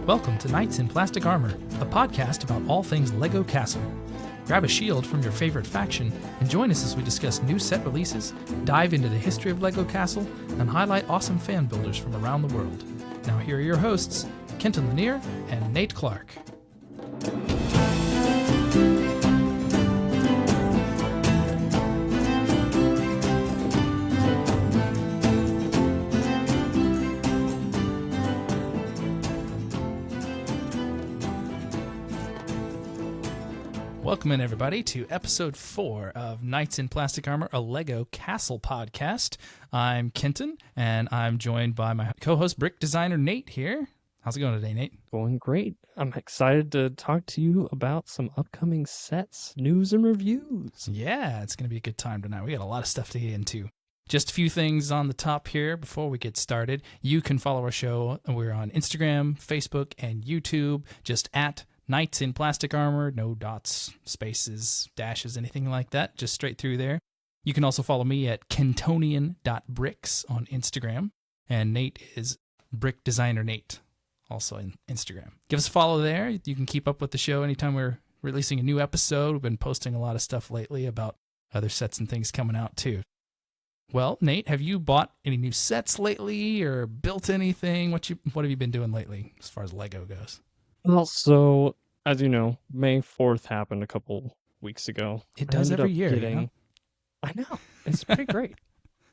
Welcome to Knights in Plastic Armor, a podcast about all things LEGO Castle. Grab a shield from your favorite faction and join us as we discuss new set releases, dive into the history of LEGO Castle, and highlight awesome fan builders from around the world. Now here are your hosts, Kenton and Nate and Nate Clark. Welcome in, everybody, to episode 4 of Knights in Plastic Armor, a LEGO Castle podcast. I'm Kenton, and I'm joined by my co-host, brick designer Nate here. How's it going today, Nate? Going great. I'm excited to talk to you about some upcoming sets, news, and reviews. Yeah, it's going to be a good time tonight. We got a lot of stuff to get into. Just a few things on the top here before we get started. You can follow our show. We're on Instagram, Facebook, and YouTube, just at Knights in Plastic Armor, no dots, spaces, dashes, anything like that, just straight through there. You can also follow me at kentonian.bricks on Instagram, and Nate is Brick Designer Nate, also in Instagram. Give us a follow there. You can keep up with the show anytime we're releasing a new episode. We've been posting a lot of stuff lately about other sets and things coming out too. Well, Nate, have you bought any new sets lately or built anything? What have you been doing lately as far as LEGO goes? Well, so, as you know, May 4th happened a couple weeks ago. It does every year, you know? I know. It's pretty great.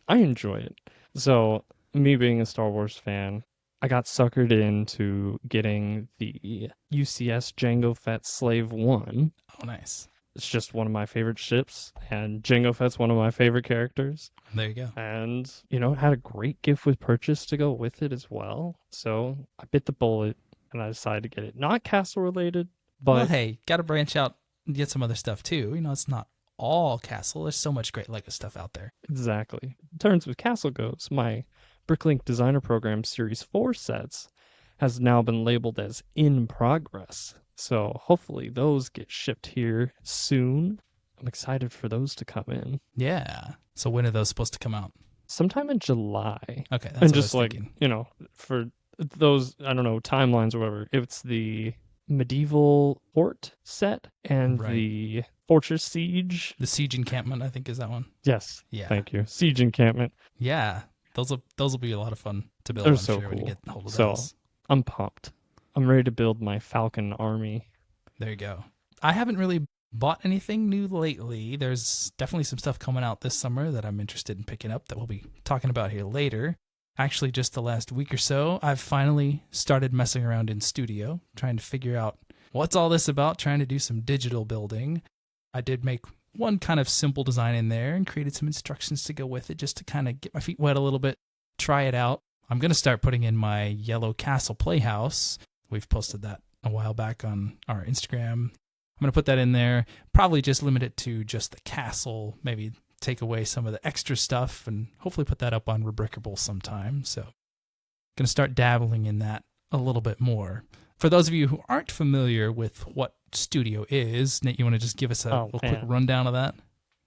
I enjoy it. So, me being a Star Wars fan, I got suckered into getting the UCS Jango Fett Slave 1. Oh, nice. It's just one of my favorite ships, and Jango Fett's one of my favorite characters. There you go. And, it had a great gift with purchase to go with it as well. So, I bit the bullet. And I decided to get it. Not castle related, but... Well, hey, got to branch out and get some other stuff too. It's not all castle. There's so much great LEGO stuff out there. Exactly. In terms of castle goes, my Bricklink Designer Program Series 4 sets has now been labeled as in progress. So hopefully those get shipped here soon. I'm excited for those to come in. Yeah. So when are those supposed to come out? Sometime in July. Okay, that's and what just I was like, thinking. For those, I don't know, timelines or whatever, it's the medieval fort set and Right. the fortress siege. The siege encampment, I think, is that one. Yes. Yeah. Thank you. Siege encampment. Yeah. Those will be a lot of fun to build. They're I'm so sure when you cool. get hold of So those. I'm pumped. I'm ready to build my Falcon army. There you go. I haven't really bought anything new lately. There's definitely some stuff coming out this summer that I'm interested in picking up that we'll be talking about here later. Actually, just the last week or so, I've finally started messing around in Studio, trying to figure out what's all this about, trying to do some digital building. I did make one kind of simple design in there and created some instructions to go with it just to kind of get my feet wet a little bit, try it out. I'm going to start putting in my yellow castle playhouse. We've posted that a while back on our Instagram. I'm going to put that in there, probably just limit it to just the castle, maybe take away some of the extra stuff and hopefully put that up on Rebrickable sometime. So going to start dabbling in that a little bit more. For those of you who aren't familiar with what Studio is, Nate, you want to just give us a quick rundown of that?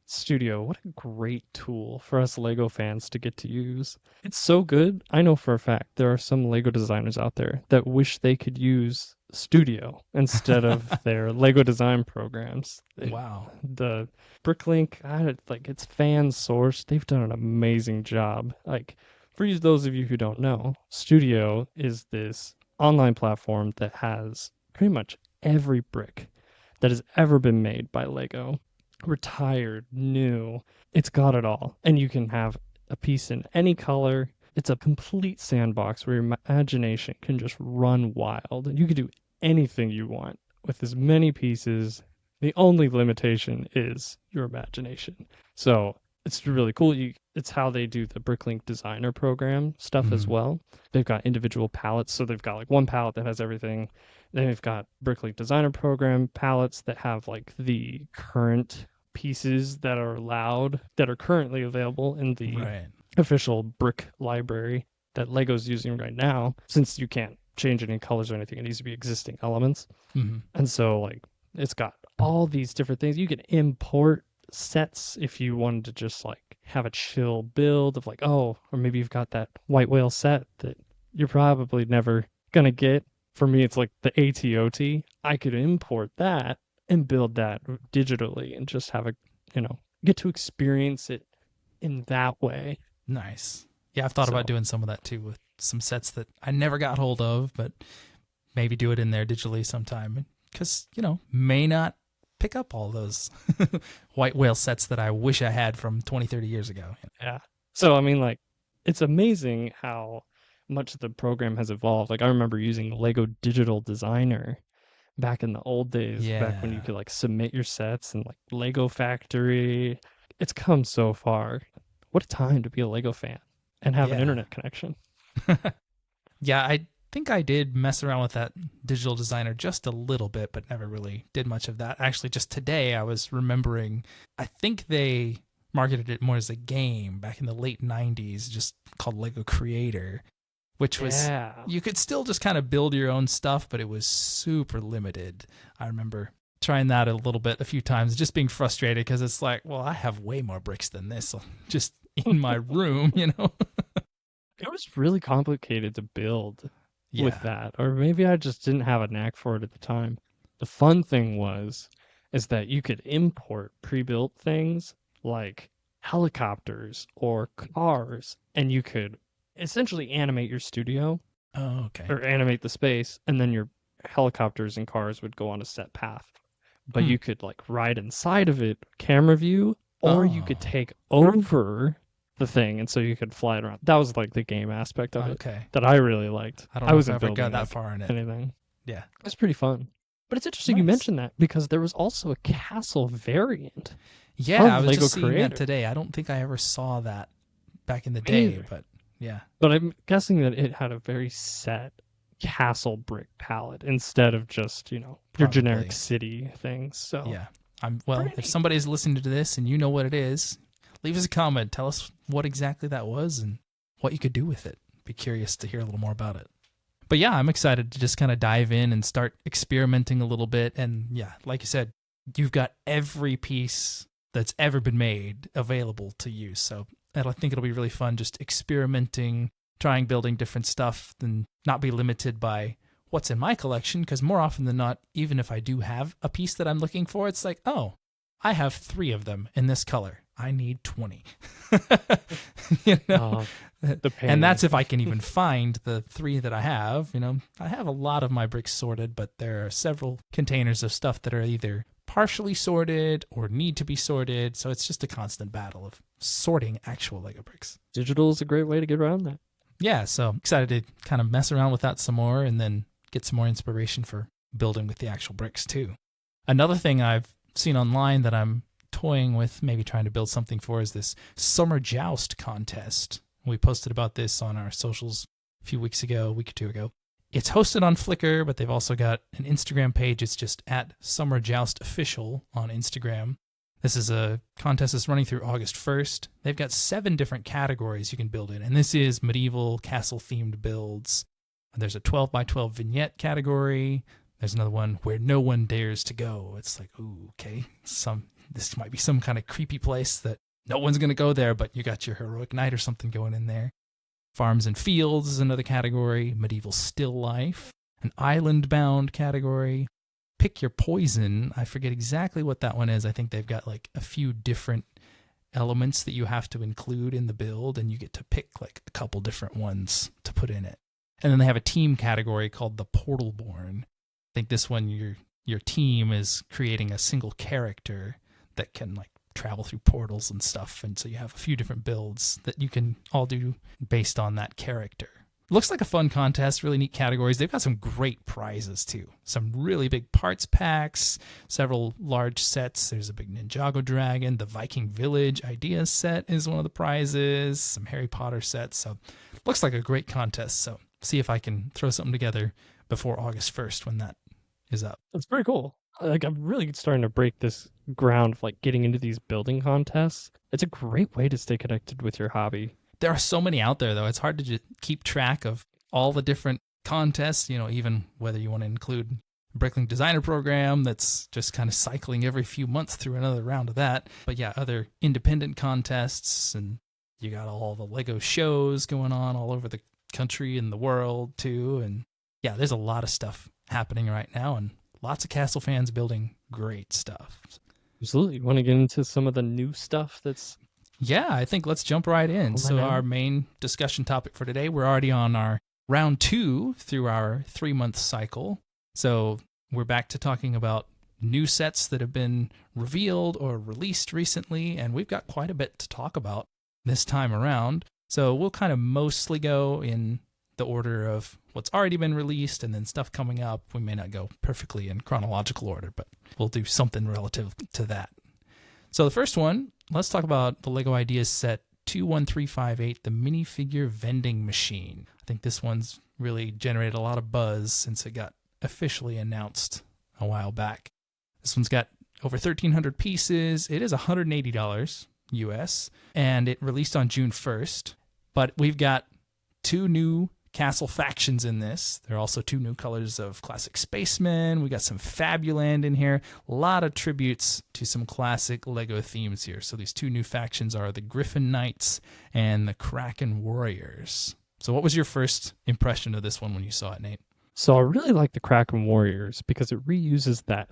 Studio, what a great tool for us LEGO fans to get to use. It's so good. I know for a fact there are some LEGO designers out there that wish they could use Studio instead of their LEGO design programs. Wow. The Bricklink, it's fan sourced. They've done an amazing job. For those of you who don't know, Studio is this online platform that has pretty much every brick that has ever been made by LEGO. Retired, new, it's got it all. And you can have a piece in any color. It's a complete sandbox where your imagination can just run wild. And you can do anything you want with as many pieces. The only limitation is your imagination. So it's really cool. It's how they do the Bricklink Designer Program stuff as well. They've got individual palettes. So they've got like one palette that has everything. Then they've got Bricklink Designer Program palettes that have like the current pieces that are allowed, that are currently available in the official brick library that LEGO's using right now, since you can't change any colors or anything. It needs to be existing elements. And so it's got all these different things. You can import sets if you wanted to just have a chill build of or maybe you've got that white whale set that you're probably never gonna get, For me, it's like the ATOT. I could import that and build that digitally and just have a, get to experience it in that way. Nice. Yeah, I've thought about So, doing some of that too with some sets that I never got hold of, but maybe do it in there digitally sometime. Because, may not pick up all those white whale sets that I wish I had from 20, 30 years ago. yeah. So, I mean, like, it's amazing how much the program has evolved. Like, I remember using Lego Digital Designer back in the old days, back when you Yeah. could like submit your sets and like Lego Factory. It's come so far. What a time to be a Lego fan and have an Yeah. internet connection. Yeah, I think I did mess around with that digital designer just a little bit, but never really did much of that. Actually, just today I was remembering, I think they marketed it more as a game back in the late 90s, just called Lego Creator, which was, Yeah. you could still just kind of build your own stuff, but it was super limited. I remember trying that a little bit a few times, just being frustrated because it's like, well, I have way more bricks than this just in my room, It was really complicated to build with Yeah. that. Or maybe I just didn't have a knack for it at the time. The fun thing is that you could import pre-built things like helicopters or cars, and you could essentially animate your studio Oh, okay. or animate the space, and then your helicopters and cars would go on a set path. But Hmm. you could like ride inside of it, camera view, or you could Oh, take over the thing, and so you could fly it around. That was like the game aspect of it okay. that I really liked. I don't I know if I wasn't ever got building that like far in it. anything. Yeah. It's pretty fun. But it's interesting you Nice. mentioned that because there was also a castle variant Yeah, I of was Lego just seeing that Creator. today. I don't think I ever saw that back in the Me day, neither. but yeah, But I'm guessing that it had a very set castle brick palette instead of just, your generic probably. city things. So Yeah. Well, pretty if neat. somebody's listening to this and you know what it is, leave us a comment. Tell us what exactly that was and what you could do with it. Be curious to hear a little more about it. But yeah, I'm excited to just kind of dive in and start experimenting a little bit. And yeah, like you said, you've got every piece that's ever been made available to use. So I think it'll be really fun just experimenting, trying building different stuff and not be limited by what's in my collection. Because more often than not, even if I do have a piece that I'm looking for, it's like, oh, I have 3 of them in this color. I need 20. you know? The And pain. that's if I can even find the 3 that I have. I have a lot of my bricks sorted, but there are several containers of stuff that are either partially sorted or need to be sorted. So it's just a constant battle of sorting actual Lego bricks. Digital is a great way to get around that. Yeah, so I'm excited to kind of mess around with that some more and then get some more inspiration for building with the actual bricks too. Another thing I've seen online that I'm toying with, maybe trying to build something for, is this summer joust contest. We posted about this on our socials a few weeks ago, a week or two ago. It's hosted on Flickr, but they've also got an Instagram page. It's just at Summer Joust Official on Instagram. This is a contest that's running through August 1st. They've got 7 different categories you can build in, and this is medieval castle-themed builds. There's a 12 by 12 vignette category. There's another one where no one dares to go. It's like, ooh, okay, this might be some kind of creepy place that no one's going to go there, but you got your heroic knight or something going in there. Farms and fields is another category. Medieval still life. An island-bound category. Pick your poison. I forget exactly what that one is. I think they've got like a few different elements that you have to include in the build, and you get to pick like a couple different ones to put in it. And then they have a team category called the Portalborn. I think this one your team is creating a single character that can like travel through portals and stuff, and so you have a few different builds that you can all do based on that character. Looks like a fun contest, really neat categories. They've got some great prizes too. Some really big parts packs, several large sets. There's a big Ninjago dragon. The Viking Village ideas set is one of the prizes. Some Harry Potter sets. So looks like a great contest. So see if I can throw something together before August 1st when that is up. That's pretty cool. Like I'm really starting to break this ground of like getting into these building contests. It's a great way to stay connected with your hobby. There are so many out there, though. It's hard to just keep track of all the different contests, even whether you want to include Bricklink Designer Program that's just kind of cycling every few months through another round of that. But yeah, other independent contests, and you got all the Lego shows going on all over the country and the world, too. And yeah, there's a lot of stuff happening right now, and lots of Castle fans building great stuff. Absolutely. You want to get into some of the new stuff that's Yeah, I think let's jump right in. So coming our out? main discussion topic for today, we're already on our round 2 through our 3-month cycle. So we're back to talking about new sets that have been revealed or released recently, and we've got quite a bit to talk about this time around. So we'll kind of mostly go in the order of what's already been released and then stuff coming up. We may not go perfectly in chronological order, but we'll do something relative to that. So the first one, let's talk about the LEGO Ideas set 21358, the minifigure vending machine. I think this one's really generated a lot of buzz since it got officially announced a while back. This one's got over 1,300 pieces. It is $180 US, and it released on June 1st. But we've got 2 new castle factions in this. There are also 2 new colors of classic spacemen. We got some Fabuland in here. A lot of tributes to some classic LEGO themes here. So these 2 new factions are the Griffin Knights and the Kraken Warriors. So what was your first impression of this one when you saw it, Nate? So I really like the Kraken Warriors because it reuses that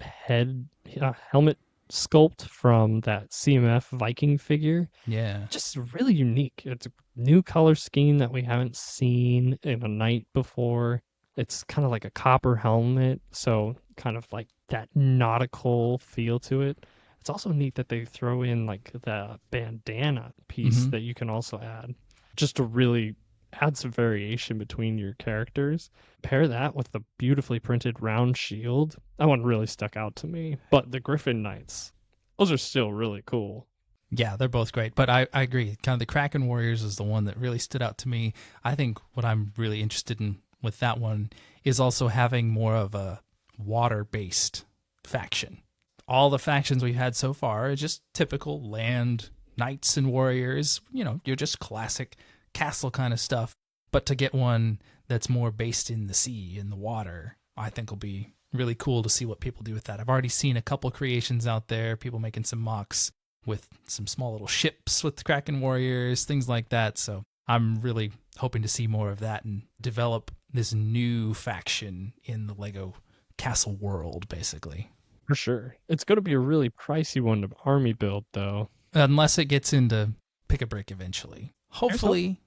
helmet sculpt from that CMF Viking figure. Yeah. Just really unique. It's a new color scheme that we haven't seen in a knight before. It's kind of like a copper helmet, so kind of like that nautical feel to it. It's also neat that they throw in like the bandana piece that you can also add, just to really add some variation between your characters. Pair that with the beautifully printed round shield. That one really stuck out to me. But the Griffin Knights, those are still really cool. Yeah, they're both great. But I agree. Kind of the Kraken Warriors is the one that really stood out to me. I think what I'm really interested in with that one is also having more of a water-based faction. All the factions we've had so far are just typical land knights and warriors. You know, you're just classic castle kind of stuff. But to get one that's more based in the sea, in the water, I think will be really cool to see what people do with that. I've already seen a couple creations out there, people making some mocks with some small little ships with the Kraken Warriors, things like that. So I'm really hoping to see more of that and develop this new faction in the LEGO castle world, basically. For sure. It's going to be a really pricey one to army build, though. Unless it gets into pick-a-brick eventually. Hopefully,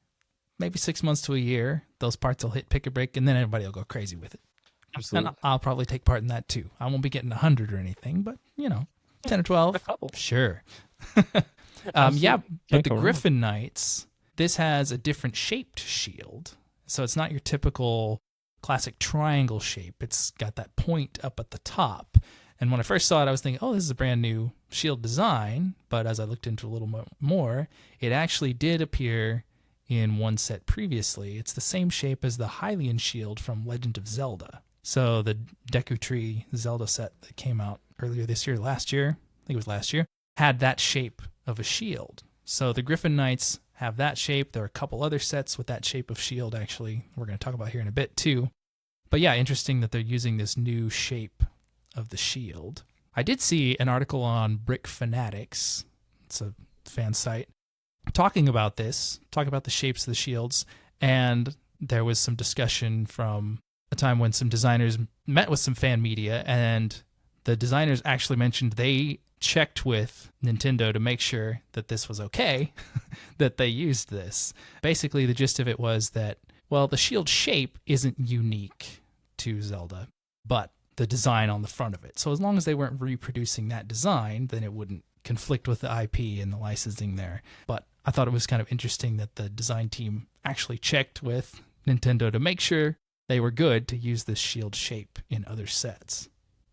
maybe 6 months to a year, those parts will hit pick-a-brick, and then everybody will go crazy with it. Absolutely. And I'll probably take part in that, too. I won't be getting 100 or anything, but, 10 or 12. A couple. Sure. Absolutely. But the Griffin Knights, this has a different shaped shield. So it's not your typical classic triangle shape. It's got that point up at the top. And when I first saw it, I was thinking, oh, this is a brand new shield design. But as I looked into it a little more, it actually did appear in one set previously. It's the same shape as the Hylian shield from Legend of Zelda. So the Deku Tree Zelda set that came out earlier this year, last year, I think it was last year, had that shape of a shield. So the Griffin Knights have that shape. There are a couple other sets with that shape of shield, actually, we're going to talk about here in a bit, too. But yeah, interesting that they're using this new shape of the shield. I did see an article on Brick Fanatics, it's a fan site, talking about this, talking about the shapes of the shields, and there was some discussion from a time when some designers met with some fan media, and the designers actually mentioned they checked with Nintendo to make sure that this was okay, that they used this. Basically, the gist of it was that, well, the shield shape isn't unique to Zelda, but the design on the front of it. So as long as they weren't reproducing that design, then it wouldn't conflict with the IP and the licensing there. But I thought it was kind of interesting that the design team actually checked with Nintendo to make sure they were good to use this shield shape in other sets.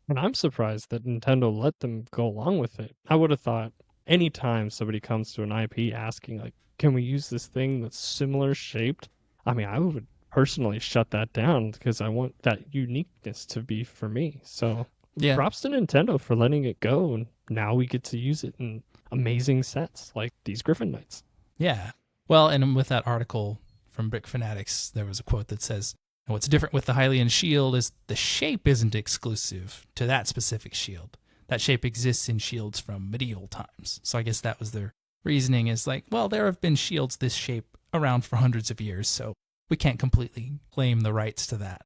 And I'm surprised that Nintendo let them go along with it. I would have thought anytime somebody comes to an IP asking, like, can we use this thing that's similar shaped? I mean, I would personally shut that down because I want that uniqueness to be for me. So Yeah. props to Nintendo for letting it go. And now we get to use it in amazing sets like these Griffin Knights. Yeah. Well, and with that article from Brick Fanatics, there was a quote that says, what's different with the Hylian shield is the shape isn't exclusive to that specific shield. That shape exists in shields from medieval times. So I guess that was their reasoning, is like, well, there have been shields this shape around for hundreds of years, so we can't completely claim the rights to that.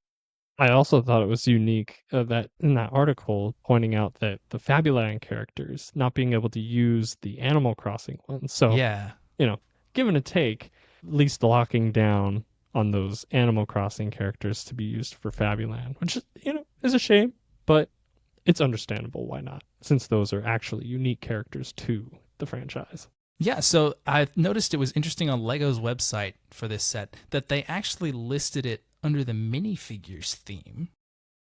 I also thought it was unique that in that article pointing out that the Fabuland characters not being able to use the Animal Crossing ones. So, Yeah. you know, give and a take, at least locking down on those Animal Crossing characters to be used for Fabuland, which, is a shame, but it's understandable why not, since those are actually unique characters to the franchise. Yeah, so I noticed it was interesting on Lego's website for this set that they actually listed it under the minifigures theme.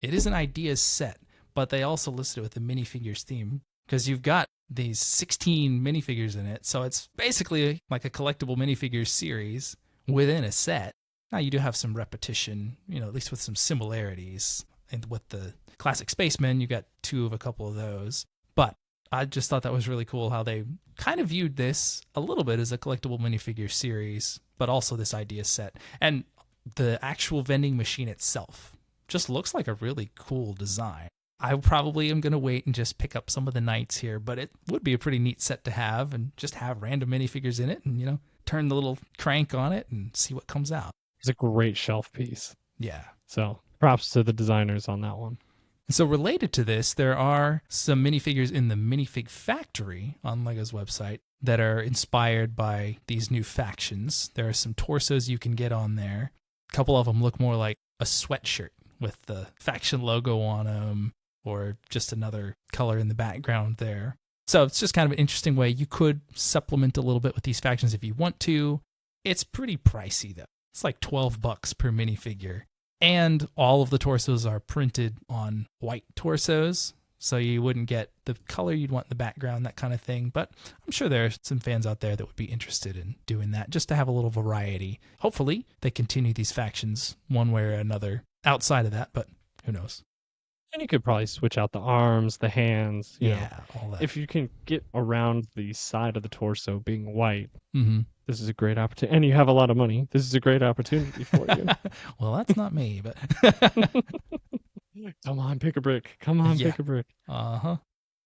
It is an ideas set, but they also listed it with the minifigures theme because you've got these 16 minifigures in it. So it's basically like a collectible minifigures series within a set. Now you do have some repetition, at least with some similarities. And with the classic spacemen, you got two of a couple of those. But I just thought that was really cool how they kind of viewed this a little bit as a collectible minifigure series, but also this idea set. And the actual vending machine itself just looks like a really cool design. I probably am going to wait and just pick up some of the knights here, but it would be a pretty neat set to have and just have random minifigures in it and, turn the little crank on it and see what comes out. It's a great shelf piece. Yeah. So props to the designers on that one. So related to this, there are some minifigures in the Minifig Factory on Lego's website that are inspired by these new factions. There are some torsos you can get on there. A couple of them look more like a sweatshirt with the faction logo on them or just another color in the background there. So it's just kind of an interesting way. You could supplement a little bit with these factions if you want to. It's pretty pricey though. It's like $12 per minifigure. And all of the torsos are printed on white torsos, so you wouldn't get the color you'd want in the background, that kind of thing. But I'm sure there are some fans out there that would be interested in doing that, just to have a little variety. Hopefully, they continue these factions one way or another outside of that, but who knows? And you could probably switch out the arms, the hands, all that. If you can get around the side of the torso being white, Mm-hmm. This is a great opportunity. And you have a lot of money. This is a great opportunity for you. Well, that's not me, but Come on, pick a brick. Come on, pick a brick. Uh-huh. Well,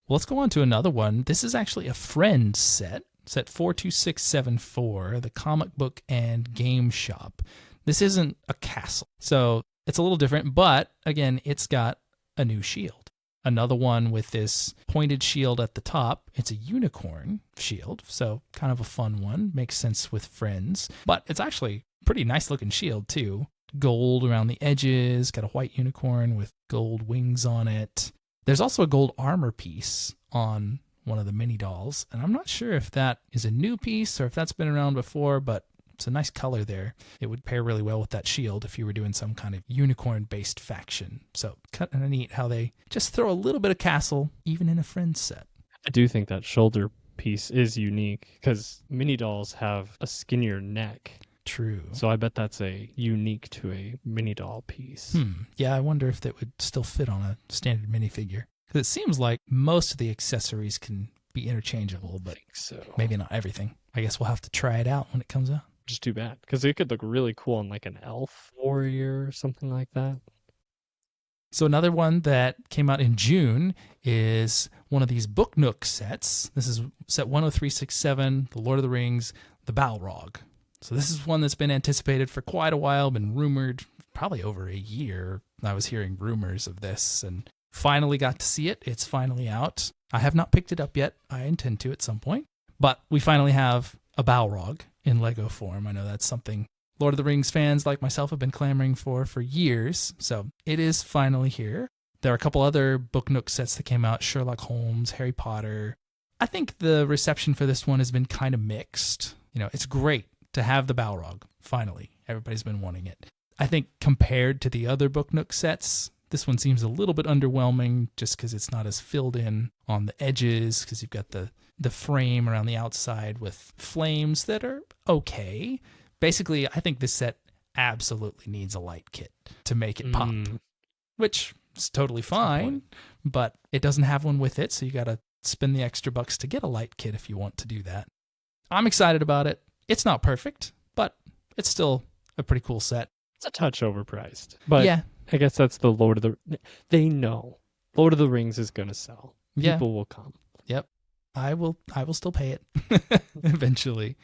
let's go on to another one. This is actually a friend set 42674, the comic book and game shop. This isn't a castle, so it's a little different, but again, it's got a new shield. Another one with this pointed shield at the top. It's a unicorn shield, so kind of a fun one. Makes sense with friends. But it's actually a pretty nice looking shield too. Gold around the edges, got a white unicorn with gold wings on it. There's also a gold armor piece on one of the mini dolls, and I'm not sure if that is a new piece or if that's been around before, but it's a nice color there. It would pair really well with that shield if you were doing some kind of unicorn-based faction. So kind of neat how they just throw a little bit of castle even in a friend set. I do think that shoulder piece is unique because mini dolls have a skinnier neck. True. So I bet that's unique to a mini doll piece. Yeah, I wonder if that would still fit on a standard minifigure. Because it seems like most of the accessories can be interchangeable, but so. Maybe not everything. I guess we'll have to try it out when it comes out. Just too bad, because it could look really cool on like an elf warrior or something like that. So another one that came out in June is one of these Book Nook sets. This is set 10367, The Lord of the Rings, the Balrog. So this is one that's been anticipated for quite a while, been rumored probably over a year. I was hearing rumors of this and finally got to see it. It's finally out. I have not picked it up yet. I intend to at some point. But we finally have a Balrog in Lego form. I know that's something Lord of the Rings fans like myself have been clamoring for years, so it is finally here. There are a couple other Book Nook sets that came out, Sherlock Holmes, Harry Potter. I think the reception for this one has been kind of mixed. It's great to have the Balrog, finally. Everybody's been wanting it. I think compared to the other Book Nook sets, this one seems a little bit underwhelming just because it's not as filled in on the edges, because you've got the frame around the outside with flames that are okay. Basically, I think this set absolutely needs a light kit to make it pop, which is totally fine, but it doesn't have one with it, so you got to spend the extra bucks to get a light kit if you want to do that. I'm excited about it. It's not perfect, but it's still a pretty cool set. It's a touch overpriced, but yeah. I guess that's the Lord of the... They know Lord of the Rings is going to sell. People will come. Yep. I will still pay it eventually.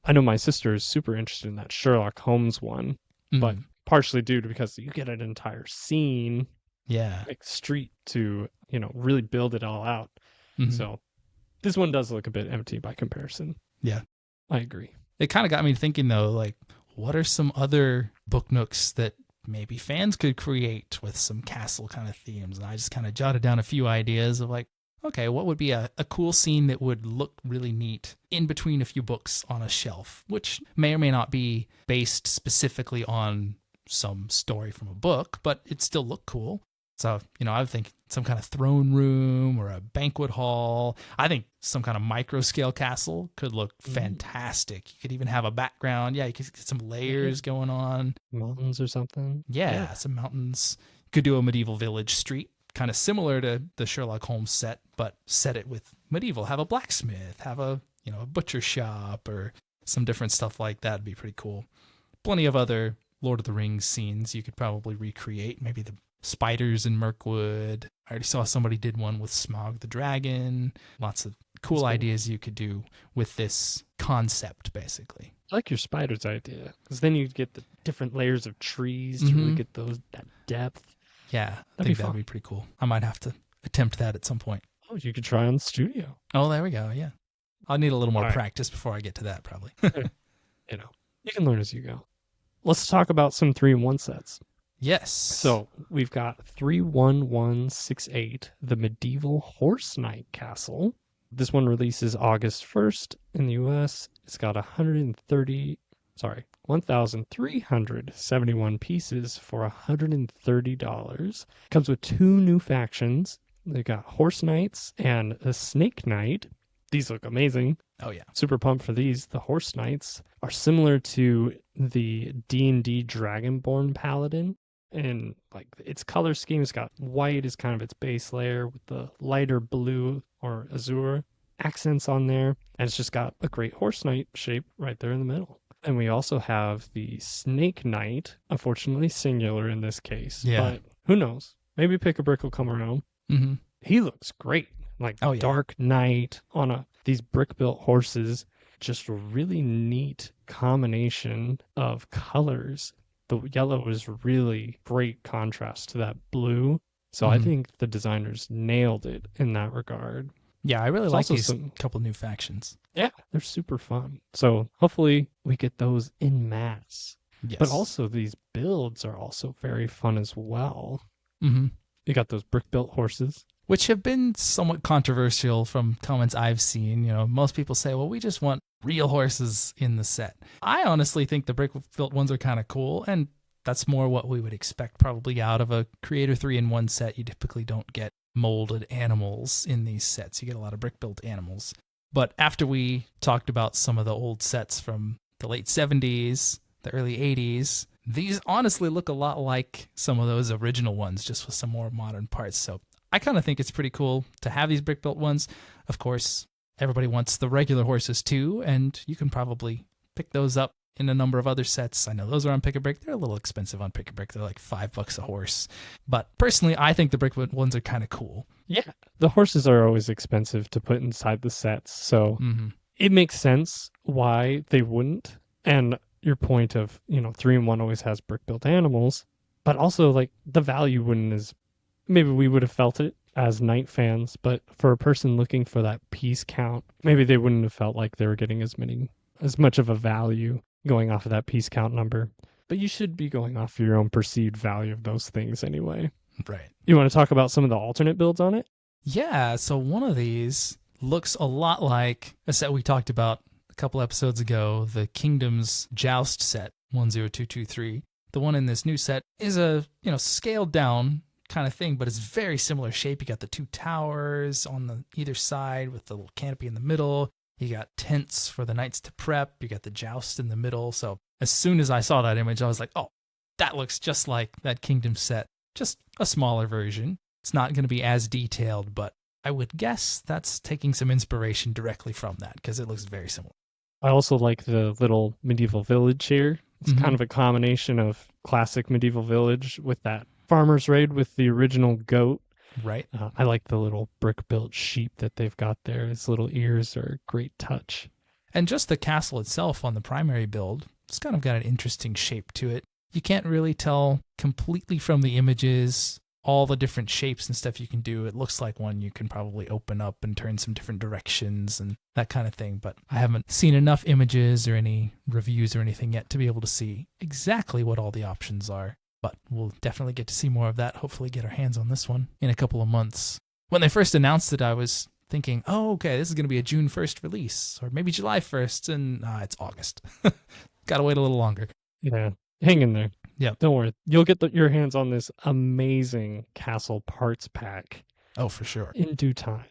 I know my sister is super interested in that Sherlock Holmes one, but partially due to because you get an entire scene, Yeah. like street to, really build it all out. Mhm. So this one does look a bit empty by comparison. Yeah. I agree. It kind of got me thinking, though, like, what are some other book nooks that maybe fans could create with some castle kind of themes? And I just kind of jotted down a few ideas of like, okay, what would be a cool scene that would look really neat in between a few books on a shelf, which may or may not be based specifically on some story from a book, but it still look cool. So, I would think some kind of throne room or a banquet hall. I think some kind of micro scale castle could look fantastic. You could even have a background. Yeah, you could get some layers going on. Mountains or something. Yeah, some mountains. Could do a medieval village street, kind of similar to the Sherlock Holmes set, but set it with medieval. Have a blacksmith, have a butcher shop, or some different stuff like that would be pretty cool. Plenty of other Lord of the Rings scenes you could probably recreate. Maybe the spiders in Mirkwood. I already saw somebody did one with Smaug the Dragon. Lots of cool ideas you could do with this concept, basically. I like your spiders idea, because then you get the different layers of trees to really get that depth. Yeah, I think that'd be pretty cool. I might have to attempt that at some point. Oh, you could try on the studio. Oh, there we go. Yeah. I'll need a little more practice before I get to that, probably. You can learn as you go. Let's talk about some 3-in-1 sets. Yes. So we've got 31168, the Medieval Horse Knight Castle. This one releases August 1st in the US. It's got 1,371 pieces for $130. Comes with 2 new factions. They got Horse Knights and a Snake Knight. These look amazing. Oh, yeah. Super pumped for these. The Horse Knights are similar to the D&D Dragonborn Paladin. And like its color scheme has got white as kind of its base layer with the lighter blue or azure accents on there. And it's just got a great horse knight shape right there in the middle. And we also have the Snake Knight, unfortunately singular in this case. Yeah. But who knows? Maybe Pick a Brick will come around. Mm-hmm. He looks great. Like Dark Knight on these brick-built horses. Just a really neat combination of colors. The yellow is really great contrast to that blue. So I think the designers nailed it in that regard. Yeah, I really like these couple new factions. Yeah, they're super fun. So hopefully we get those in mass. Yes. But also these builds are also very fun as well. Mm-hmm. You got those brick-built horses. Which have been somewhat controversial from comments I've seen. Most people say, well, we just want real horses in the set. I honestly think the brick-built ones are kind of cool, and that's more what we would expect probably out of a Creator 3-in-1 set. You typically don't get molded animals in these sets. You get a lot of brick-built animals. But after we talked about some of the old sets from the late 70s, the early 80s, these honestly look a lot like some of those original ones, just with some more modern parts. So I kind of think it's pretty cool to have these brick-built ones. Of course, everybody wants the regular horses too, and you can probably pick those up in a number of other sets. I know those are on Pick a Brick. They're a little expensive on Pick a Brick. They're like $5 a horse. But personally, I think the brick-built ones are kind of cool. Yeah, the horses are always expensive to put inside the sets, so it makes sense why they wouldn't. And your point of, 3-in-1 always has brick-built animals, but also like the value wouldn't as maybe we would have felt it as Knight fans, but for a person looking for that piece count, maybe they wouldn't have felt like they were getting as much of a value going off of that piece count number. But you should be going off your own perceived value of those things anyway. Right. You want to talk about some of the alternate builds on it? Yeah, so one of these looks a lot like a set we talked about a couple episodes ago, the Kingdom's Joust set, 10223. The one in this new set is a, scaled down kind of thing, but it's very similar shape. You got the 2 towers on the either side with the little canopy in the middle. You got tents for the knights to prep. You got the joust in the middle. So as soon as I saw that image, I was like, oh, that looks just like that Kingdom set, just a smaller version. It's not going to be as detailed, but I would guess that's taking some inspiration directly from that because it looks very similar. I also like the little medieval village here. It's kind of a combination of classic medieval village with that farmer's raid with the original goat. Right. I like the little brick-built sheep that they've got there. His little ears are a great touch. And just the castle itself on the primary build, it's kind of got an interesting shape to it. You can't really tell completely from the images all the different shapes and stuff you can do. It looks like one you can probably open up and turn some different directions and that kind of thing. But I haven't seen enough images or any reviews or anything yet to be able to see exactly what all the options are. But we'll definitely get to see more of that. Hopefully get our hands on this one in a couple of months. When they first announced it, I was thinking, oh, okay, this is going to be a June 1st release or maybe July 1st. And it's August. Got to wait a little longer. Yeah. Hang in there. Yep. Don't worry. You'll get your hands on this amazing castle parts pack. Oh, for sure. In due time.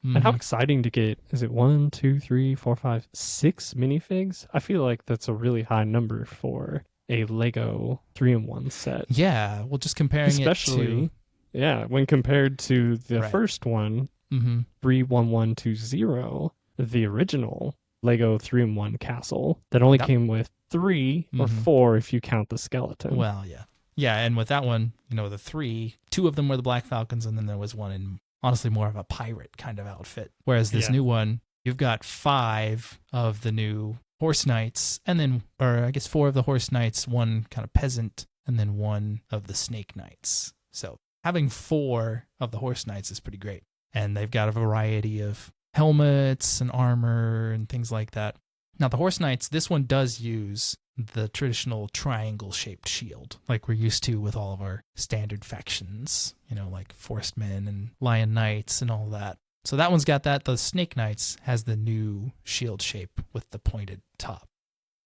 Mm-hmm. And how exciting to get, is it 1, 2, 3, 4, 5, 6 minifigs? I feel like that's a really high number for a Lego 3-in-1 set. Yeah, well, just comparing Especially, it to... Yeah, when compared to the first one, 31120, the original Lego 3-in-1 castle that only came with 3 or 4 if you count the skeleton. Well, yeah. Yeah, and with that one, the 3, 2 of them were the Black Falcons, and then there was one in, honestly, more of a pirate kind of outfit. Whereas this new one, you've got 5 of the new Horse Knights, and then, or I guess 4 of the Horse Knights, 1 kind of peasant, and then 1 of the Snake Knights. So having 4 of the Horse Knights is pretty great. And they've got a variety of helmets and armor and things like that. Now, the Horse Knights, this one does use the traditional triangle-shaped shield, like we're used to with all of our standard factions, like Forest Men and Lion Knights and all that. So that one's got that. The Snake Knights has the new shield shape with the pointed top.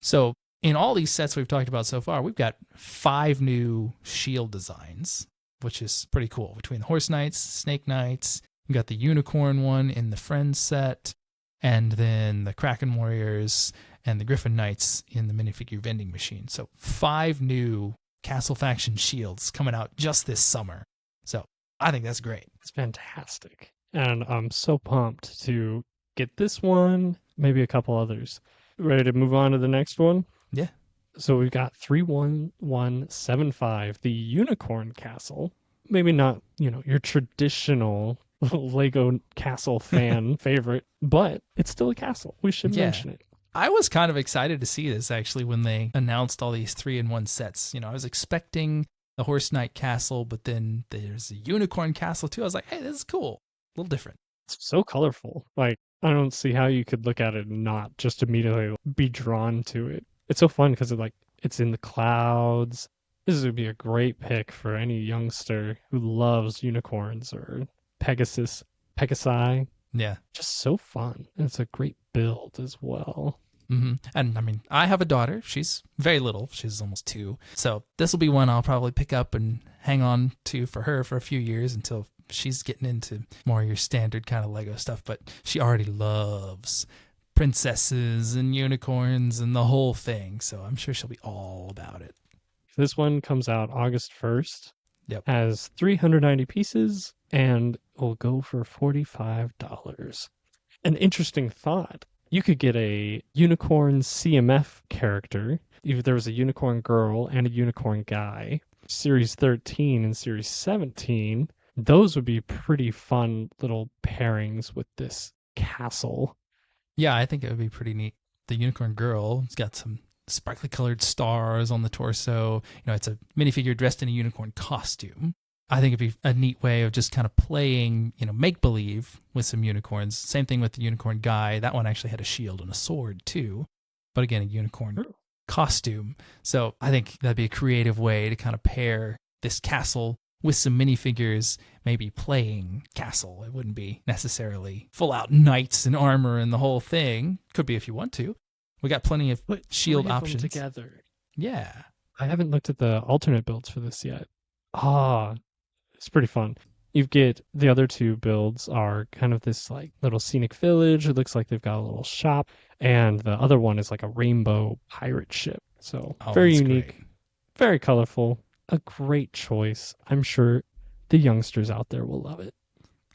So in all these sets we've talked about so far, we've got 5 new shield designs, which is pretty cool. Between the Horse Knights, Snake Knights, we've got the Unicorn one in the Friends set, and then the Kraken Warriors and the Griffin Knights in the minifigure vending machine. So 5 new Castle Faction shields coming out just this summer. So I think that's great. It's fantastic. And I'm so pumped to get this one, maybe a couple others. Ready to move on to the next one? Yeah. So we've got 31175, the Unicorn Castle. Maybe not, your traditional Lego castle fan favorite, but it's still a castle. We should mention it. I was kind of excited to see this actually when they announced all these 3-in-1 sets. I was expecting the Horse Knight Castle, but then there's a Unicorn Castle too. I was like, hey, this is cool. A little different. It's so colorful. Like, I don't see how you could look at it and not just immediately be drawn to it. It's so fun because it's in the clouds. This would be a great pick for any youngster who loves unicorns or Pegasi. Yeah. Just so fun. And it's a great build as well. Mm-hmm. And I mean, I have a daughter. She's very little. She's almost 2. So this will be one I'll probably pick up and hang on to for her for a few years until she's getting into more of your standard kind of Lego stuff. But she already loves princesses and unicorns and the whole thing. So I'm sure she'll be all about it. This one comes out August 1st. Yep. Has 390 pieces and will go for $45. An interesting thought. You could get a unicorn CMF character. If there was a unicorn girl and a unicorn guy, Series 13 and Series 17, those would be pretty fun little pairings with this castle. Yeah, I think it would be pretty neat. The unicorn girl, it's got some sparkly colored stars on the torso. It's a minifigure dressed in a unicorn costume. I think it'd be a neat way of just kind of playing, make-believe with some unicorns. Same thing with the unicorn guy. That one actually had a shield and a sword too. But again, a unicorn costume. So I think that'd be a creative way to kind of pair this castle with some minifigures, maybe playing castle. It wouldn't be necessarily full-out knights and armor and the whole thing. Could be if you want to. We got plenty of shield options. Together. Yeah. I haven't looked at the alternate builds for this yet. It's pretty fun. You get the other 2 builds are kind of this like little scenic village. It looks like they've got a little shop, and the other one is like a rainbow pirate ship. So very unique, great. Very colorful. A great choice. I'm sure the youngsters out there will love it.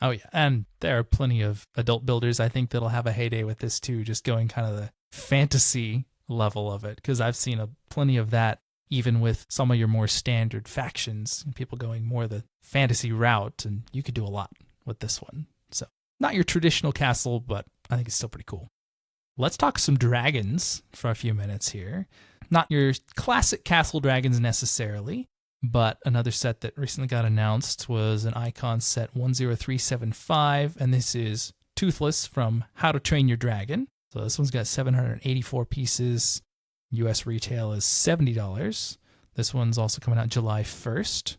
Oh yeah, and there are plenty of adult builders I think that'll have a heyday with this too, just going kind of the fantasy level of it, because I've seen plenty of that even with some of your more standard factions and people going more the fantasy route, and you could do a lot with this one. So not your traditional castle, but I think it's still pretty cool. let's talk some dragons for a few minutes here. Not your classic castle dragons necessarily, but another set that recently got announced was an Icon set 10375, and this is Toothless from How to Train Your Dragon. So this one's got 784 pieces. US retail is $70. This one's also coming out July 1st.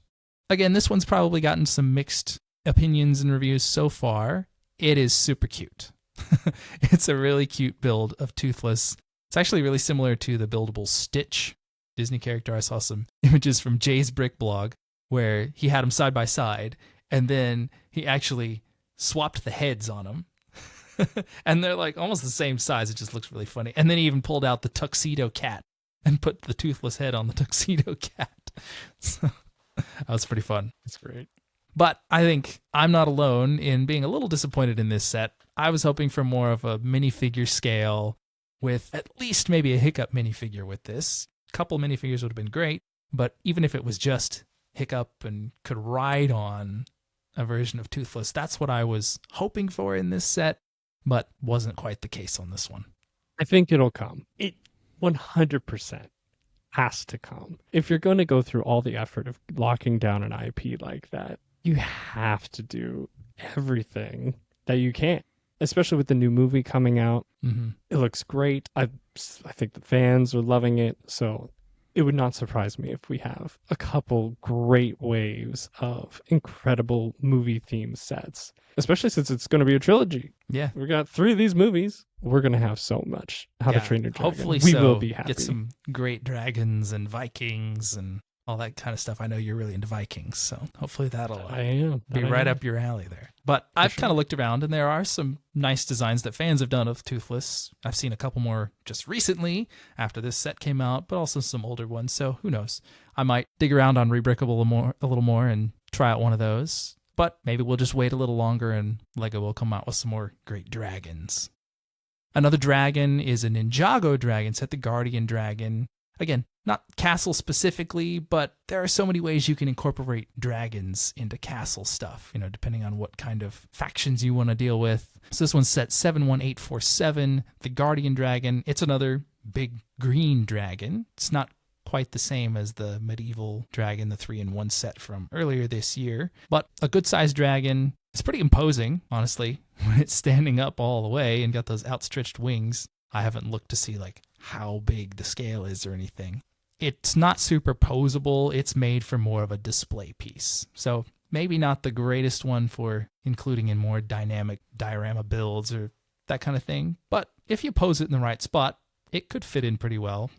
Again, this one's probably gotten some mixed opinions and reviews so far. It is super cute. It's a really cute build of Toothless. It's actually really similar to the buildable Stitch Disney character. I saw some images from Jay's Brick blog where he had them side by side, and then he actually swapped the heads on them. And they're like almost the same size. It just looks really funny. And then he even pulled out the tuxedo cat and put the Toothless head on the tuxedo cat. So that was pretty fun. That's great. But I think I'm not alone in being a little disappointed in this set. I was hoping for more of a minifigure scale with at least maybe a Hiccup minifigure with this. A couple minifigures would have been great, but even if it was just Hiccup and could ride on a version of Toothless, that's what I was hoping for in this set, but wasn't quite the case on this one. I think it'll come. It 100% has to come. If you're going to go through all the effort of locking down an IP like that, you have to do everything that you can, especially with the new movie coming out. Mm-hmm. It looks great. I think the fans are loving it. So it would not surprise me if we have a couple great waves of incredible movie themed sets, especially since it's going to be a trilogy. Yeah. We got 3 of these movies. We're going to have so much How to Train Your Dragon. Hopefully we so. will be happy. Get some great dragons and Vikings and all that kind of stuff. I know you're really into Vikings, so hopefully that'll be right up your alley there. But I've kind of looked around, and there are some nice designs that fans have done of Toothless. I've seen a couple more just recently after this set came out, but also some older ones, so who knows. I might dig around on Rebrickable a little more and try out one of those. But maybe we'll just wait a little longer, and LEGO will come out with some more great dragons. Another dragon is a Ninjago dragon set, the Guardian Dragon. Again, not castle specifically, but there are so many ways you can incorporate dragons into castle stuff, depending on what kind of factions you want to deal with. So this one's set 71847, the Guardian Dragon. It's another big green dragon. It's not quite the same as the medieval dragon, the 3-in-1 set from earlier this year, but a good-sized dragon. It's pretty imposing, honestly, when it's standing up all the way and got those outstretched wings. I haven't looked to see how big the scale is or anything. It's not superposable. It's made for more of a display piece. So maybe not the greatest one for including in more dynamic diorama builds or that kind of thing. But if you pose it in the right spot, it could fit in pretty well.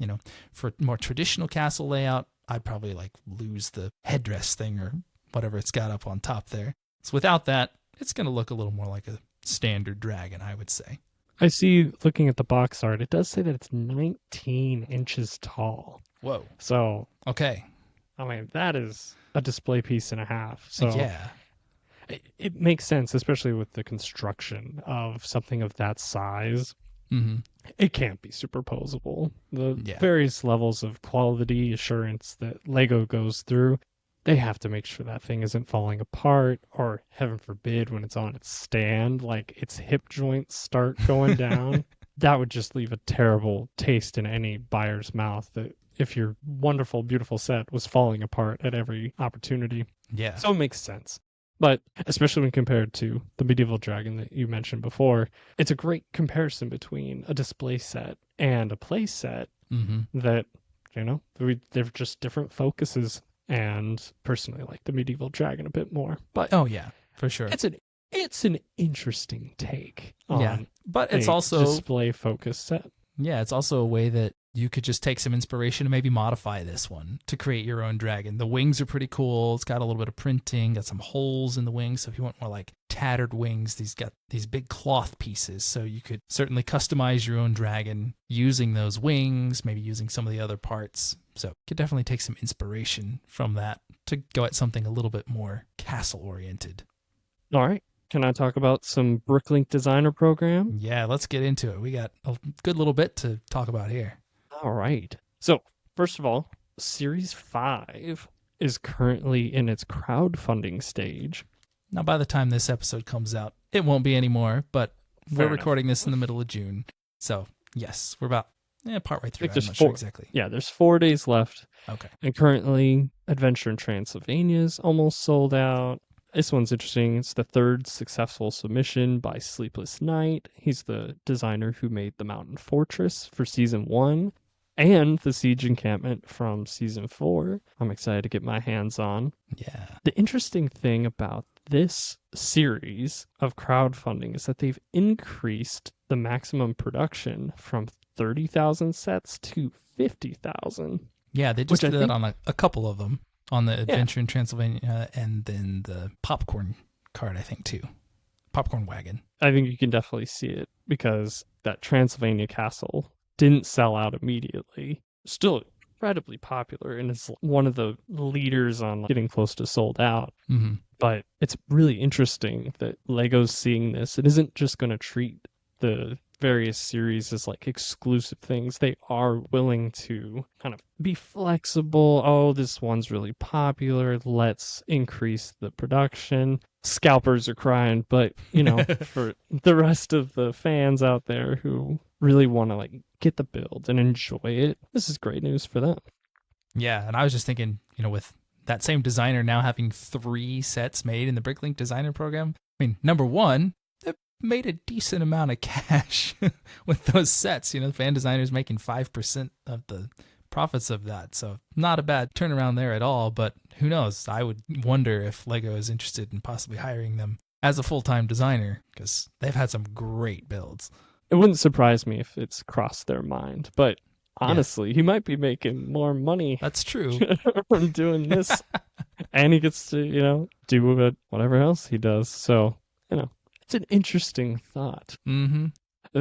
For more traditional castle layout, I'd probably lose the headdress thing or whatever it's got up on top there. So without that, it's going to look a little more like a standard dragon, I would say. I see, looking at the box art, it does say that it's 19 inches tall. Whoa. So, okay. I mean, that is a display piece and a half. So yeah. It makes sense, especially with the construction of something of that size. Mm-hmm. It can't be superposable. The various levels of quality assurance that LEGO goes through, they have to make sure that thing isn't falling apart, or heaven forbid, when it's on its stand, its hip joints start going down. That would just leave a terrible taste in any buyer's mouth, that if your wonderful, beautiful set was falling apart at every opportunity. Yeah. So it makes sense. But especially when compared to the medieval dragon that you mentioned before, it's a great comparison between a display set and a play set. Mm-hmm. That, they're just different focuses. And personally like the medieval dragon a bit more. But oh yeah, for sure. It's an interesting take on but it's also display focused set. Yeah, it's also a way that you could just take some inspiration and maybe modify this one to create your own dragon. The wings are pretty cool. It's got a little bit of printing, got some holes in the wings. So if you want more tattered wings, these got these big cloth pieces. So you could certainly customize your own dragon using those wings, maybe using some of the other parts. So you could definitely take some inspiration from that to go at something a little bit more castle oriented. All right. Can I talk about some Bricklink designer program? Yeah, let's get into it. We got a good little bit to talk about here. All right. So, first of all, Series 5 is currently in its crowdfunding stage. Now, by the time this episode comes out, it won't be anymore, but we're recording this in the middle of June. So yes, we're about partway I through. think I'm there's not sure four. exactly. Yeah, there's 4 days left. Okay. And currently, Adventure in Transylvania is almost sold out. This one's interesting. It's the third successful submission by Sleepless Night. He's the designer who made the Mountain Fortress for Season 1 and the Siege Encampment from Season 4. I'm excited to get my hands on. Yeah. The interesting thing about this series of crowdfunding is that they've increased the maximum production from 30,000 sets to 50,000. Yeah, they just Which I did that think, on a couple of them, on the yeah, Adventure in Transylvania and then the popcorn card, I think, too. Popcorn wagon. I think you can definitely see it because that Transylvania castle didn't sell out immediately. Still incredibly popular and is one of the leaders on getting close to sold out. Mm-hmm. But it's really interesting that Lego's seeing this. It isn't just going to treat the various series as like exclusive things. They are willing to kind of be flexible. Oh, this one's really popular. Let's increase the production. Scalpers are crying, but for the rest of the fans out there who really want to like get the build and enjoy it, this is great news for them. Yeah, and I was just thinking, with that same designer now having 3 sets made in the Bricklink designer program. I mean, number one, they made a decent amount of cash with those sets. The fan designers making 5% of the profits of that. So not a bad turnaround there at all, but who knows? I would wonder if Lego is interested in possibly hiring them as a full-time designer because they've had some great builds. It wouldn't surprise me if it's crossed their mind, but honestly, he might be making more money. That's true. From doing this. And he gets to, do whatever else he does. So, it's an interesting thought. Mm-hmm.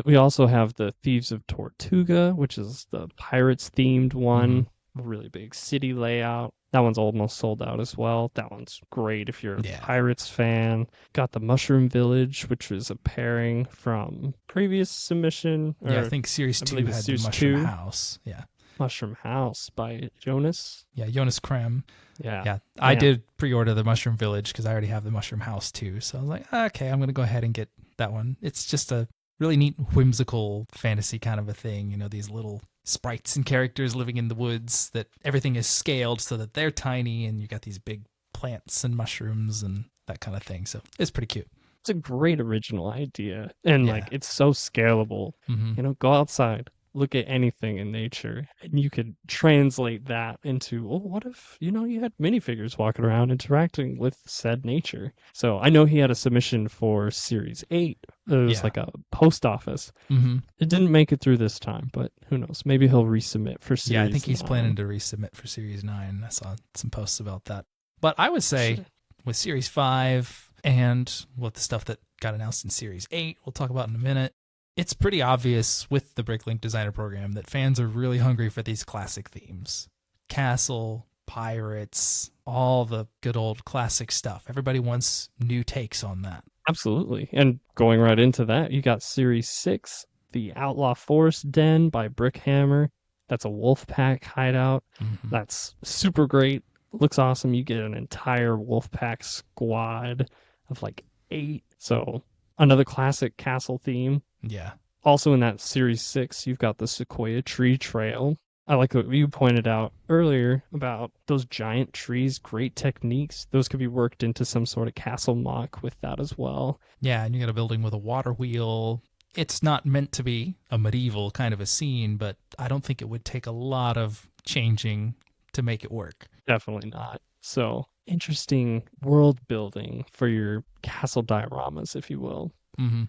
We also have the Thieves of Tortuga, which is the Pirates themed one. Mm-hmm. Really big city layout. That one's almost sold out as well. That one's great if you're a Pirates fan. Got the Mushroom Village, which was a pairing from previous submission. Yeah, I think Series 2 had the Mushroom House. Yeah. Mushroom House by Jonas. Yeah, Jonas Krem. Yeah. I did pre-order the Mushroom Village because I already have the Mushroom House too. So I was like, okay, I'm going to go ahead and get that one. It's just a really neat, whimsical fantasy kind of a thing. These little sprites and characters living in the woods that everything is scaled so that they're tiny and you got these big plants and mushrooms and that kind of thing. So it's pretty cute. It's a great original idea. And it's so scalable. Mm-hmm. Go outside, look at anything in nature, and you could translate that into, what if, you had minifigures walking around interacting with said nature. So I know he had a submission for Series 8. It was like a post office. Mm-hmm. It didn't make it through this time, but who knows? Maybe he'll resubmit for Series 9. Yeah, I think he's planning to resubmit for Series 9. I saw some posts about that. But I would say with Series 5 and with the stuff that got announced in Series 8, we'll talk about in a minute, it's pretty obvious with the Bricklink designer program that fans are really hungry for these classic themes. Castle, pirates, all the good old classic stuff. Everybody wants new takes on that. Absolutely. And going right into that, you got Series 6, the Outlaw Forest Den by Brickhammer. That's a wolf pack hideout. Mm-hmm. That's super great. Looks awesome. You get an entire wolf pack squad of like 8. So another classic castle theme. Yeah. Also in that Series 6, you've got the Sequoia Tree Trail. I like what you pointed out earlier about those giant trees, great techniques. Those could be worked into some sort of castle mock with that as well. Yeah, and you got a building with a water wheel. It's not meant to be a medieval kind of a scene, but I don't think it would take a lot of changing to make it work. Definitely not. So, interesting world building for your castle dioramas, if you will. Mm-hmm.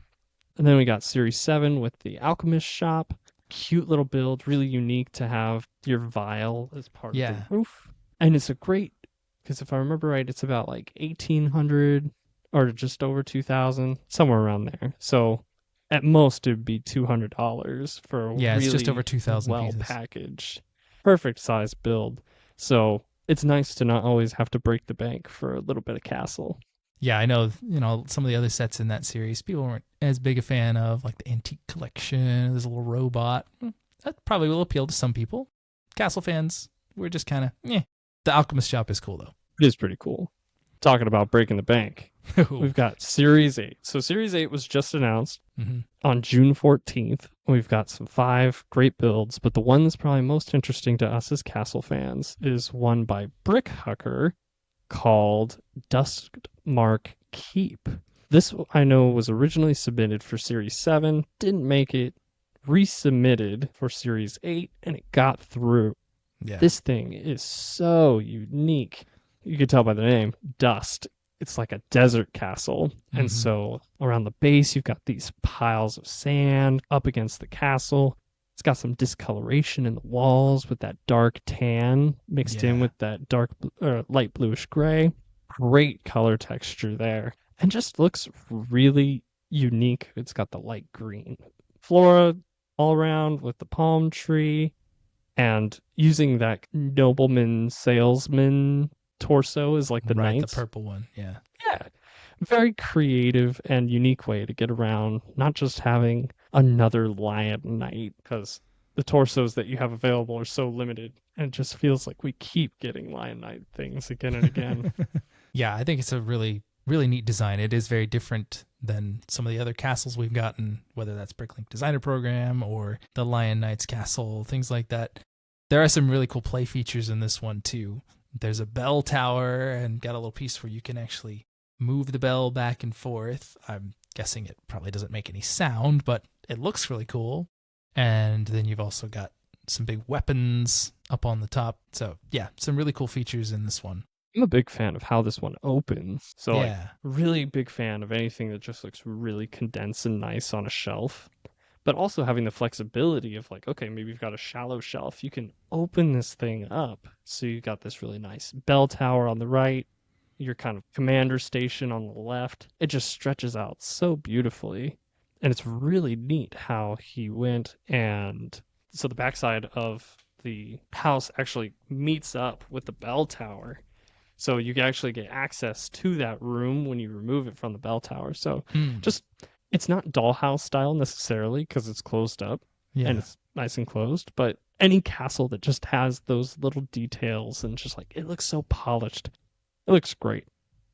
And then we got Series 7 with the Alchemist Shop. Cute little build, really unique to have your vial as part of the roof. And it's a great, because if I remember right, it's about like 1,800 or just over 2,000, somewhere around there. So at most it would be $200 for a really it's just over 2,000 well pieces. Packaged, perfect size build. So it's nice to not always have to break the bank for a little bit of castle. Yeah, I know, some of the other sets in that series, people weren't as big a fan of, like the Antique Collection, there's a little robot. That probably will appeal to some people. Castle fans, we're just kind of, The Alchemist Shop is cool, though. It is pretty cool. Talking about breaking the bank. Ooh. We've got Series 8. So Series 8 was just announced Mm-hmm. on June 14th. We've got some 5 great builds, but the one that's probably most interesting to us as Castle fans is one by Brickhucker called Dustmark Keep. This I know was originally submitted for Series 7, didn't make it, resubmitted for Series 8, and it got through. Yeah. This thing is so unique. You can tell by the name, Dust. It's like a desert castle. And Mm-hmm. so around the base, you've got these piles of sand up against the castle. It's got some discoloration in the walls with that dark tan mixed in Yeah. with that light bluish gray. Great color texture there. And just looks really unique. It's got the light green flora all around with the palm tree and using that nobleman salesman torso is like the Right, the knights. purple one. Yeah. Yeah. Very creative and unique way to get around, not just having another lion knight, because the torsos that you have available are so limited. And it just feels like we keep getting lion knight things again and again. Yeah, I think it's a really, really neat design. It is very different than some of the other castles we've gotten, whether that's Bricklink Designer Program or the Lion Knight's Castle, things like that. There are some really cool play features in this one too. There's a bell tower and got a little piece where you can actually move the bell back and forth. I'm guessing it probably doesn't make any sound, but it looks really cool. And then you've also got some big weapons up on the top. So yeah, some really cool features in this one. I'm a big fan of how this one opens. So like, Yeah. really big fan of anything that just looks really condensed and nice on a shelf. But also having the flexibility of like, okay, maybe you've got a shallow shelf. You can open this thing up. So you got this really nice bell tower on the right, your kind of commander station on the left. It just stretches out so beautifully. And it's really neat how he went and so the backside of the house actually meets up with the bell tower. So you can actually get access to that room when you remove it from the bell tower. So just it's not dollhouse style necessarily because it's closed up Yeah. and it's nice and closed, but any castle that just has those little details and just like it looks so polished. It looks great.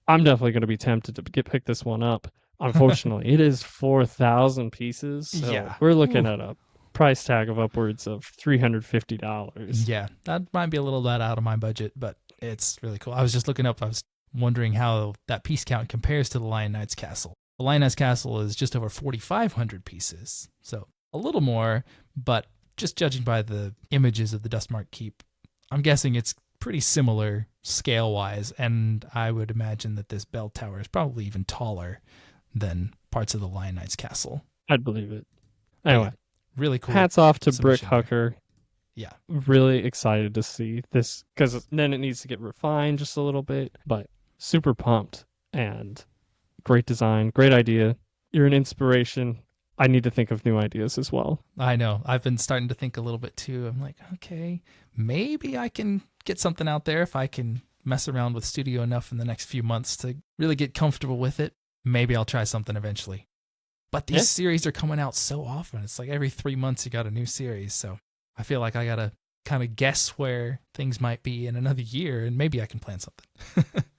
I'm definitely going to be tempted to pick this one up. Unfortunately, it is 4,000 pieces, so Yeah. we're looking Ooh. at a price tag of upwards of $350. Yeah, that might be a little bit out of my budget, but it's really cool. I was just looking up, I was wondering how that piece count compares to the Lion Knight's Castle. The Lion Knight's Castle is just over 4,500 pieces, so a little more, but just judging by the images of the Dustmark Keep, I'm guessing it's pretty similar scale-wise, and I would imagine that this bell tower is probably even taller than parts of the Lion Knight's Castle. I'd believe it. Anyway, really cool. hats off to submission there. Brickhucker. Yeah. Really excited to see this because then it needs to get refined just a little bit, but super pumped and great design, great idea. You're an inspiration. I need to think of new ideas as well. I know. I've been starting to think a little bit too. I'm like, okay, maybe I can get something out there if I can mess around with Studio enough in the next few months to really get comfortable with it. Maybe I'll try something eventually. But these series are coming out so often. It's like every 3 months you got a new series. So I feel like I got to kind of guess where things might be in another year, and maybe I can plan something.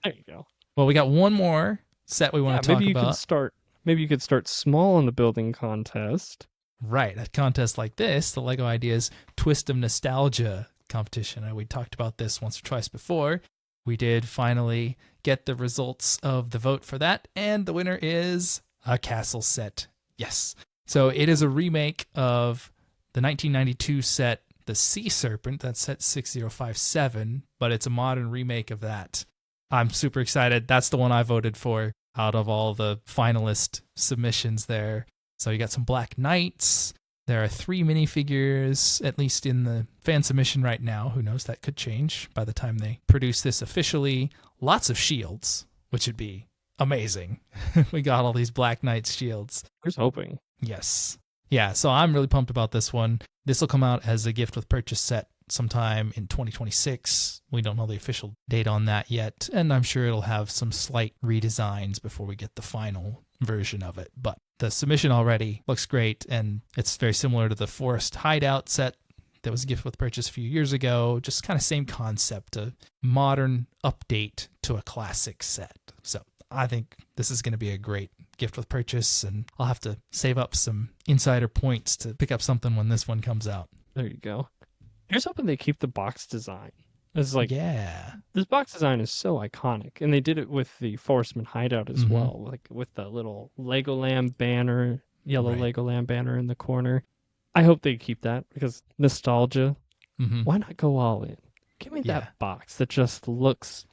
There you go. Well, we got one more set we want to talk maybe you about. Maybe you could start small in the building contest. Right, a contest like this, the LEGO Ideas Twist of Nostalgia competition. We talked about this once or twice before. We did finally get the results of the vote for that, and the winner is a castle set. Yes. So it is a remake of the 1992 set, the Sea Serpent. That's set 6057, but it's a modern remake of that. I'm super excited. That's the one I voted for out of all the finalist submissions there. So you got some Black Knights. There are 3 minifigures, at least in the fan submission right now. Who knows, that could change by the time they produce this officially. Lots of shields, which would be amazing. We got all these Black Knights shields. Here's hoping. Yes. Yeah, so I'm really pumped about this one. This will come out as a gift with purchase set sometime in 2026. We don't know the official date on that yet, and I'm sure it'll have some slight redesigns before we get the final version of it. But the submission already looks great, and it's very similar to the Forest Hideout set that was a gift with purchase a few years ago. Just kind of same concept, a modern update to a classic set. So I think this is going to be a great gift with purchase, and I'll have to save up some insider points to pick up something when this one comes out. There you go. Here's hoping they keep the box design. It's like, yeah, this box design is so iconic, and they did it with the Forestman hideout as well, like with the little Legoland banner, yellow Legoland banner in the corner. I hope they keep that because nostalgia. Why not go all in? Give me that box that just looks,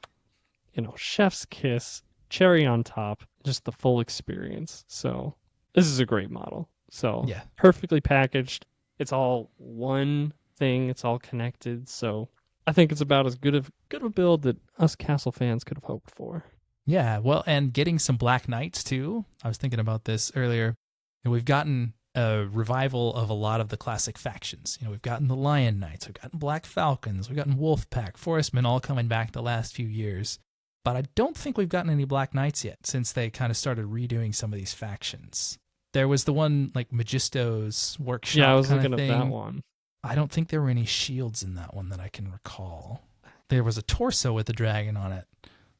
chef's kiss, cherry on top, just the full experience. So this is a great model. So perfectly packaged. It's all one thing. It's all connected. So I think it's about as good of a build that us Castle fans could have hoped for. Yeah, well, and getting some Black Knights too. I was thinking about this earlier. And we've gotten a revival of a lot of the classic factions. We've gotten the Lion Knights, we've gotten Black Falcons, we've gotten Wolfpack, Forestmen, all coming back the last few years. But I don't think we've gotten any Black Knights yet, since they kind of started redoing some of these factions. There was the one like Majisto's workshop. Yeah, I was kind of looking thing. at that one. I don't think there were any shields in that one that I can recall. There was a torso with a dragon on it.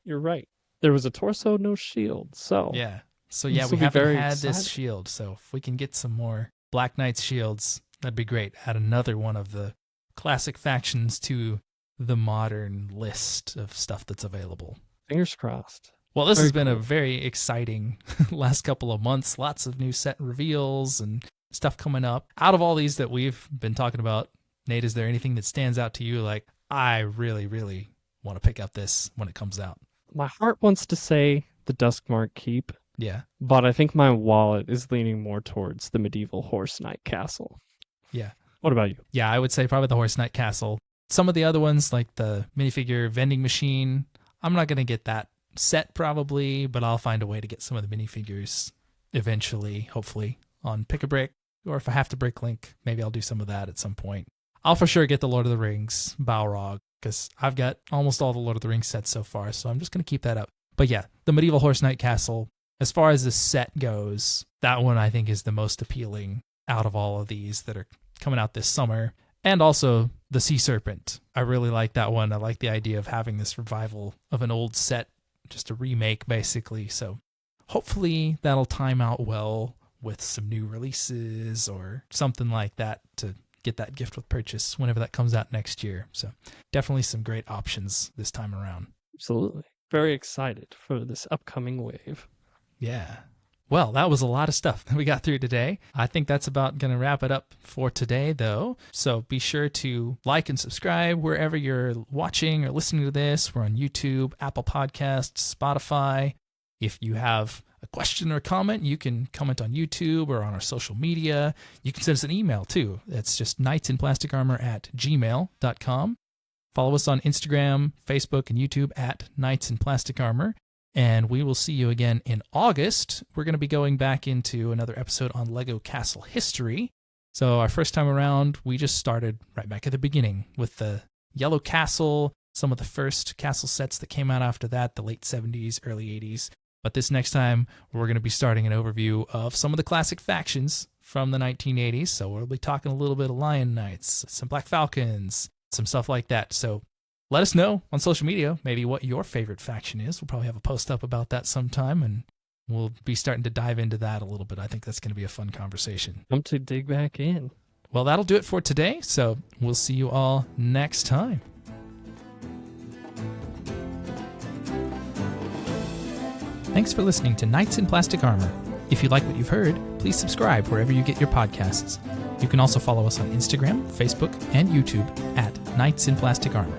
You're right. There was a torso, no shield. So yeah. So yeah, we haven't had this shield. So if we can get some more Black Knights shields, that'd be great. Add another one of the classic factions to the modern list of stuff that's available. Fingers crossed. Well, this has been a very exciting last couple of months. Lots of new set reveals and stuff coming up. Out of all these that we've been talking about, Nate, is there anything that stands out to you like, I really, really want to pick up this when it comes out? My heart wants to say the Duskmark Keep. Yeah. But I think my wallet is leaning more towards the medieval Horse Knight Castle. Yeah. What about you? Yeah, I would say probably the Horse Knight Castle. Some of the other ones, like the minifigure vending machine, I'm not going to get that set probably, but I'll find a way to get some of the minifigures eventually, hopefully, on Pick-a-Brick. Or if I have to Bricklink, maybe I'll do some of that at some point. I'll for sure get the Lord of the Rings Balrog, because I've got almost all the Lord of the Rings sets so far, so I'm just going to keep that up. But yeah, the medieval Horse Knight Castle, as far as the set goes, that one I think is the most appealing out of all of these that are coming out this summer. And also the Sea Serpent. I really like that one. I like the idea of having this revival of an old set, just a remake basically. So hopefully that'll time out well with some new releases or something like that to get that gift with purchase whenever that comes out next year. So definitely some great options this time around. Absolutely. Very excited for this upcoming wave. Yeah. Well, that was a lot of stuff that we got through today. I think that's about going to wrap it up for today, though. So be sure to like and subscribe wherever you're watching or listening to this. We're on YouTube, Apple Podcasts, Spotify. If you have a question or comment, you can comment on YouTube or on our social media. You can send us an email, too. It's just knightsinplasticarmor@gmail.com. Follow us on Instagram, Facebook, and YouTube at Knights in Plastic Armor. And we will see you again in August. We're going to be going back into another episode on LEGO Castle history. So our first time around, we just started right back at the beginning with the Yellow Castle, some of the first castle sets that came out after that, the late 70s, early 80s. But this next time, we're going to be starting an overview of some of the classic factions from the 1980s. So we'll be talking a little bit of Lion Knights, some Black Falcons, some stuff like that. So let us know on social media maybe what your favorite faction is. We'll probably have a post up about that sometime, and we'll be starting to dive into that a little bit. I think that's going to be a fun conversation. I'm to dig back in. Well, that'll do it for today, so we'll see you all next time. Thanks for listening to Knights in Plastic Armor. If you like what you've heard, please subscribe wherever you get your podcasts. You can also follow us on Instagram, Facebook, and YouTube at Knights in Plastic Armor.